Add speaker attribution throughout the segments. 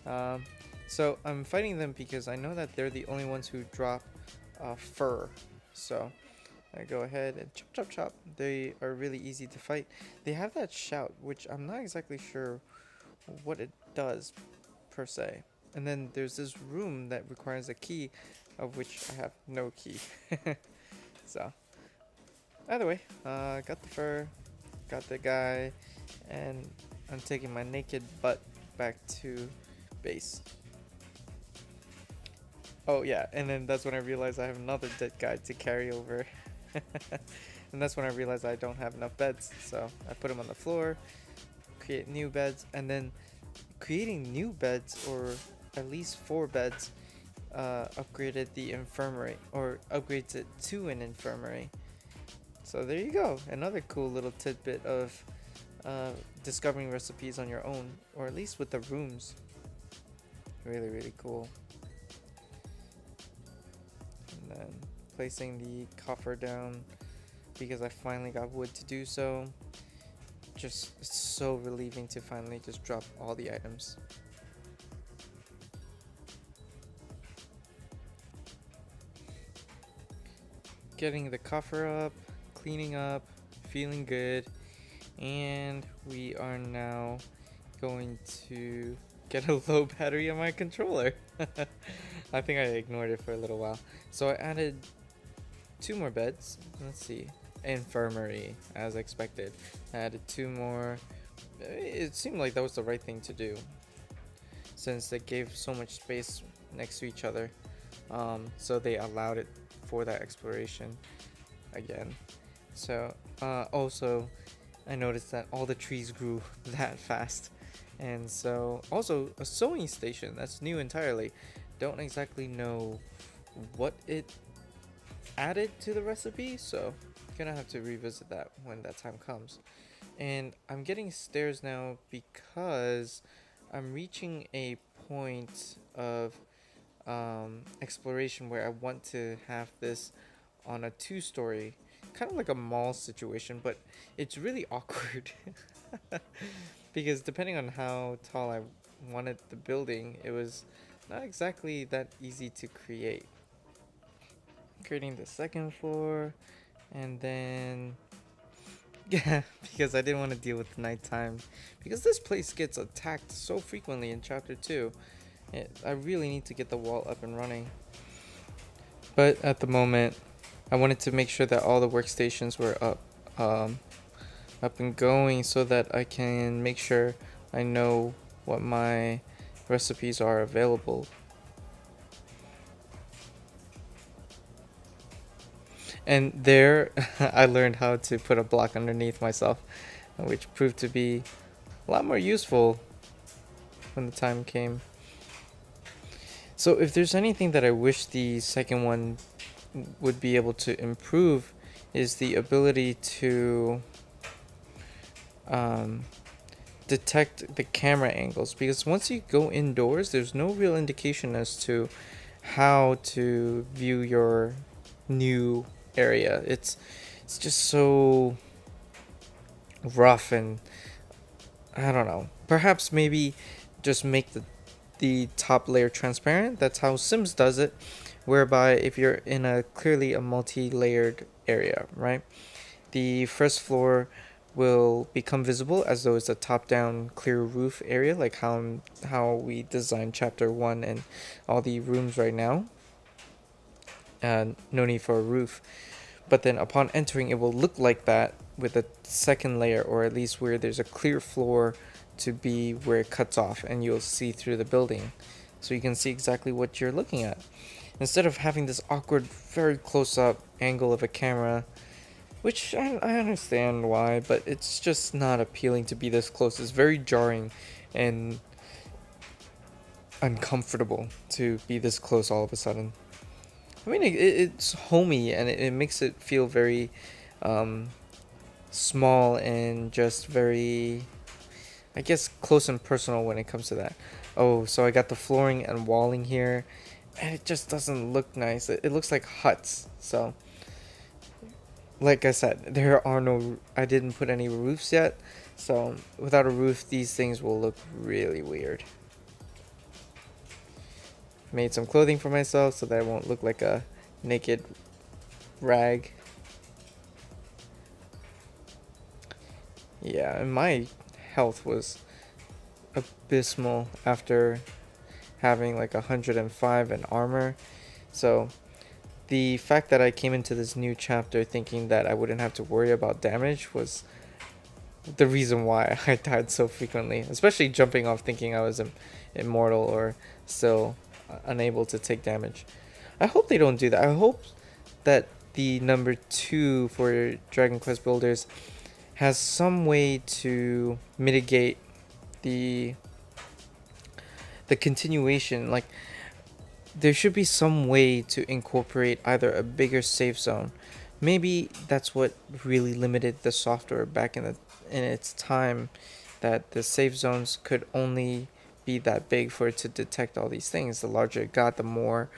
Speaker 1: Um, so I'm fighting them because I know that they're the only ones who drop fur. So I go ahead and chop, chop, chop. They are really easy to fight. They have that shout, which I'm not exactly sure what it does per se. And then there's this room that requires a key, of which I have no key. So either way, got the fur, got the guy, and I'm taking my naked butt back to base. Oh yeah, and then that's when I realize I have another dead guy to carry over. And that's when I realize I don't have enough beds, so I put them on the floor, create new beds, and then creating new beds, or at least 4 beds, upgraded the infirmary, or upgrades it to an infirmary. So there you go, another cool little tidbit of discovering recipes on your own, or at least with the rooms. Really, really cool. And then placing the coffer down because I finally got wood to do so. Just it's so relieving to finally just drop all the items. Getting the coffer up, cleaning up, feeling good, and we are now going to get a low battery on my controller. I think I ignored it for a little while. So I added 2 more beds. Let's see. Infirmary, as expected. I added 2 more. It seemed like that was the right thing to do, since they gave so much space next to each other. So they allowed it for that exploration again. So also, I noticed that all the trees grew that fast. And so also a sewing station that's new entirely. Don't exactly know what it added to the recipe, so gonna have to revisit that when that time comes. And I'm getting stairs now because I'm reaching a point of exploration where I want to have this on a 2-story, kind of like a mall situation, but it's really awkward because depending on how tall I wanted the building, it was not exactly that easy to create. Creating the second floor, and then yeah, because I didn't want to deal with the nighttime, because this place gets attacked so frequently in chapter 2. I really need to get the wall up and running, but at the moment I wanted to make sure that all the workstations were um, up and going so that I can make sure I know what my recipes are available. And there I learned how to put a block underneath myself, which proved to be a lot more useful when the time came. So if there's anything that I wish the second one would be able to improve, is the ability to um, detect the camera angles, because once you go indoors there's no real indication as to how to view your new area. It's just so rough, and I don't know, perhaps maybe just make the top layer transparent. That's how Sims does it, whereby if you're in a clearly a multi-layered area, right, the first floor will become visible as though it's a top-down clear roof area, like how we designed chapter 1 and all the rooms right now. No need for a roof. But then upon entering, it will look like that with a second layer, or at least where there's a clear floor to be where it cuts off, and you'll see through the building. So you can see exactly what you're looking at. Instead of having this awkward, very close up angle of a camera, which I understand why, but it's just not appealing to be this close. It's very jarring and uncomfortable to be this close all of a sudden. I mean, it's homey, and it makes it feel very um, small and just very, I guess, close and personal when it comes to that. Oh, so I got the flooring and walling here, and it just doesn't look nice. It looks like huts. So, like I said, there are no, I didn't put any roofs yet. So, without a roof, these things will look really weird. made some clothing for myself so that I won't look like a naked rag. Yeah, and my health was abysmal after having like 105 in armor. So the fact that I came into this new chapter thinking that I wouldn't have to worry about damage was the reason why I died so frequently, especially jumping off thinking I was immortal or still unable to take damage. I hope they don't do that. I hope that the number 2 for Dragon Quest builders has some way to mitigate the continuation. Like, there should be some way to incorporate either a bigger safe zone. Maybe that's what really limited the software back in its time, that the safe zones could only be that big for it to detect all these things. The larger it got, the more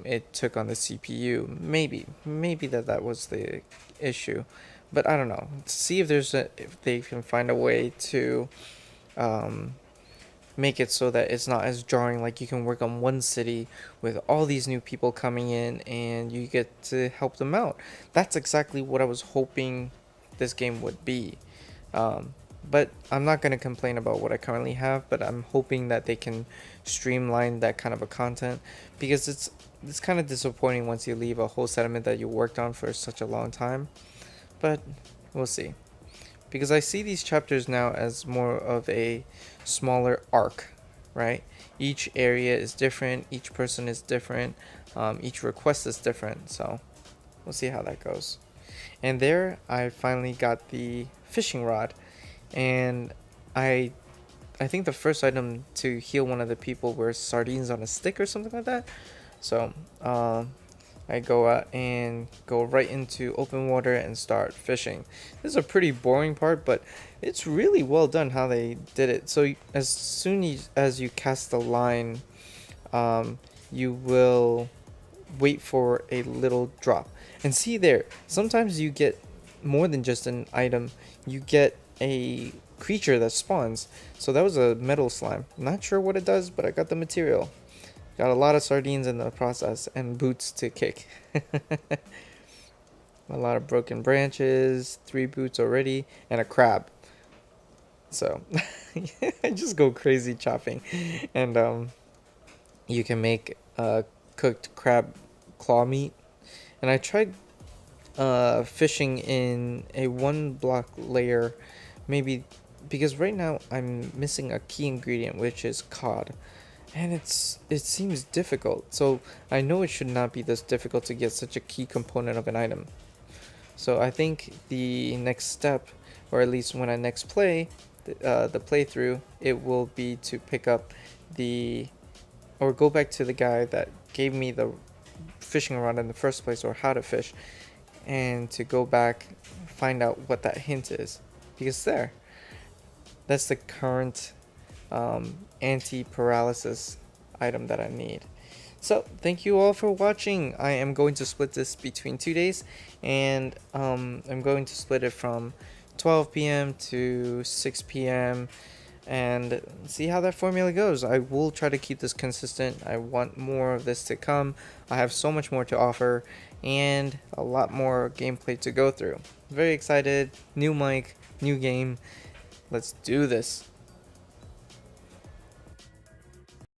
Speaker 1: it took on the CPU. Maybe that was the issue, but I don't know. See if if they can find a way to make it so that it's not as jarring. Like, you can work on one city with all these new people coming in and you get to help them out. That's exactly what I was hoping this game would be. But I'm not going to complain about what I currently have, but I'm hoping that they can streamline that kind of a content, because it's kind of disappointing once you leave a whole settlement that you worked on for such a long time. But we'll see, because I see these chapters now as more of a smaller arc, right? Each area is different, each person is different, each request is different, so we'll see how that goes. And there I finally got the fishing rod, and I think the first item to heal one of the people were sardines on a stick or something like that. So I go out and go right into open water and start fishing. This is a pretty boring part, but it's really well done how they did it. So as soon as you cast the line, you will wait for a little drop. And see there, sometimes you get more than just an item. You get a creature that spawns. So that was a metal slime. Not sure what it does, but I got the material. Got a lot of sardines in the process and boots to kick. A lot of broken branches, 3 boots already, and a crab. So I just go crazy chopping. And you can make cooked crab claw meat. And I tried fishing in a 1 block layer, maybe, because right now I'm missing a key ingredient, which is cod. And it seems difficult. So I know it should not be this difficult to get such a key component of an item. So I think the next step, or at least when I next play the playthrough, it will be to pick up or go back to the guy that gave me the fishing rod in the first place, or how to fish, and to go back, find out what that hint is, because that's the current anti-paralysis item that I need. So thank you all for watching. I am going to split this between 2 days, and I'm going to split it from 12 p.m. to 6 p.m. and see how that formula goes. I will try to keep this consistent. I want more of this to come. I have so much more to offer and a lot more gameplay to go through. Very excited. New mic, new game. Let's do this.